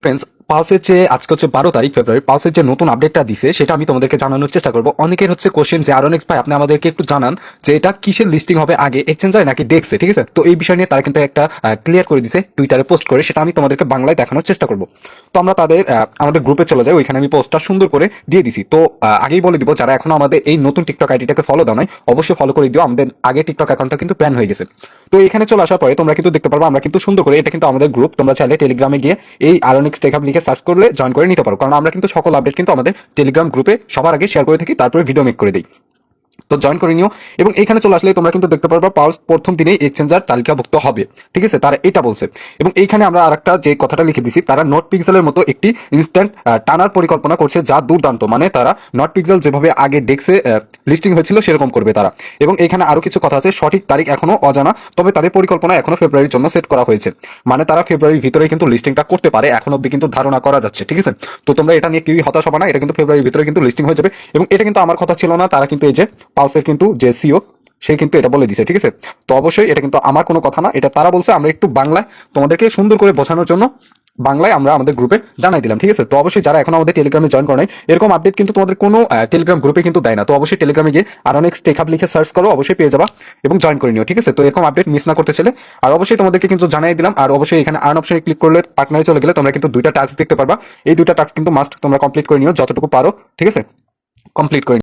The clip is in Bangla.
ফ্রেন্ডস, পালসের যে আজকে হচ্ছে 12 তারিখ ফেব্রুয়ারি, পালসের যে নতুন আপডেটটা দিছে সেটা আমি তোমাদেরকে জানানোর চেষ্টা করবো। অনেকের হচ্ছে কোশ্চেন যে আরনেক্স ভাই আপনি আমাদেরকে একটু জানান যে এটা কিসের লিস্টিং হবে, আগে এক্সচেঞ্জার নাকি ডেক্সে, ঠিক আছে? তো এই বিষয় নিয়ে তারা কিন্তু একটা ক্লিয়ার করে দিছে টুইটারে পোস্ট করে, সেটা আমি তোমাদেরকে বাংলায় দেখানোর চেষ্টা করবো। তো আমরা তাদের আমাদের গ্রুপে চলে যাই, ওইখানে আমি পোস্টটা সুন্দর করে দিয়ে দিছি। তো আগেই বলে দিব, যারা এখনো আমাদের এই নতুন টিকটক আইডিটাকে ফলো দাও নাই অবশ্যই ফলো করে দিও, আমাদের আগে টিকটক অ্যাকাউন্টটা কিন্তু ব্যান হয়ে গেছে। তো এখানে চলে আসার পরে তোমরা কিন্তু দেখতে পারবো আমরা কিন্তু সুন্দর করে, এটা কিন্তু আমাদের গ্রুপ, তোমরা চাইলে টেলিগ্রামে গিয়ে এই আরনিক্স টেক হাব লিখে সার্চ করলে জয়েন করে নিতে পারো, কারণ আমরা কিন্তু সকল আপডেট কিন্তু আমাদের টেলিগ্রাম গ্রুপে সবার আগে শেয়ার করে থাকি, তারপরে ভিডিও মেক করে দিই। তো জয়েন করে নিও। এবং এখানে চলে আসলে তোমরা কিন্তু দেখতে পারবা পালস প্রথম দিনেই এক্সচেঞ্জার তালিকাভুক্ত হবে, ঠিক আছে? তারা এটা বলছে। এবং এইখানে আমরা আরেকটা যে কথাটা লিখে দিছি, তারা নট পিক্সেলের মতো একটি ইনস্ট্যান্ট টানার পরিকল্পনা করছে, যা দুর্দান্ত। মানে তারা নট পিক্সেল যেভাবে আগে ডেক্সে লিস্টিং হয়েছিল সেরকম করবে তারা। এবং এখানে আরো কিছু কথা আছে, সঠিক তারিখ এখনো অজানা, তবে তাদের পরিকল্পনা এখনো ফেব্রুয়ারির জন্য সেট করা হয়েছে। মানে তারা ফেব্রুয়ারির ভিতরে কিন্তু লিস্টিংটা করতে পারে, এখন অব্দি কিন্তু ধারণা করা যাচ্ছে, ঠিক আছে? তো তোমরা এটা নিয়ে কেউই হতাশ হবে না, এটা কিন্তু ফেব্রুয়ারির ভিতরে কিন্তু লিস্টিং হয়ে যাবে। এবং এটা কিন্তু আমার কথা ছিল না, তারা কিন্তু এই যে পালসের কিন্তু যে সিও, সে কিন্তু এটা বলে দিছে, ঠিক আছে? তো অবশ্যই এটা কিন্তু আমার কোনো কথা না, এটা তারা বলছে। আমরা একটু বাংলায় তোমাদেরকে সুন্দর করে বোঝানোর জন্য বাংলায় আমরা আমাদের গ্রুপে জানাই দিলাম, ঠিক আছে? তো অবশ্যই যারা এখন আমাদের টেলিগ্রামে জয়েন করে নাই, এরকম আপডেট কিন্তু তোমাদের কোনো টেলিগ্রাম গ্রুপে কিন্তু দেয় না। তো অবশ্যই টেলিগ্রামে গিয়ে আরনেক্স টেক হাব লিখে সার্চ করো, অবশ্যই পেয়ে যাবা এবং জয়েন করে নিও, ঠিক আছে? তো এরকম আপডেট মিস না করতে চাইলে আর অবশ্যই তোমাদেরকে কিন্তু জানাই দিলাম। আর অবশ্যই এখানে আর্ন অপশনে ক্লিক করলে পার্টনারে চলে গেলে তোমরা কিন্তু দুইটা টাস্ক দেখতে পারবা। এই দুইটা টাস্ক কিন্তু মাস্ট তোমরা কমপ্লিট করে নিও যতটুকু পারো, ঠিক আছে? কমপ্লিট করে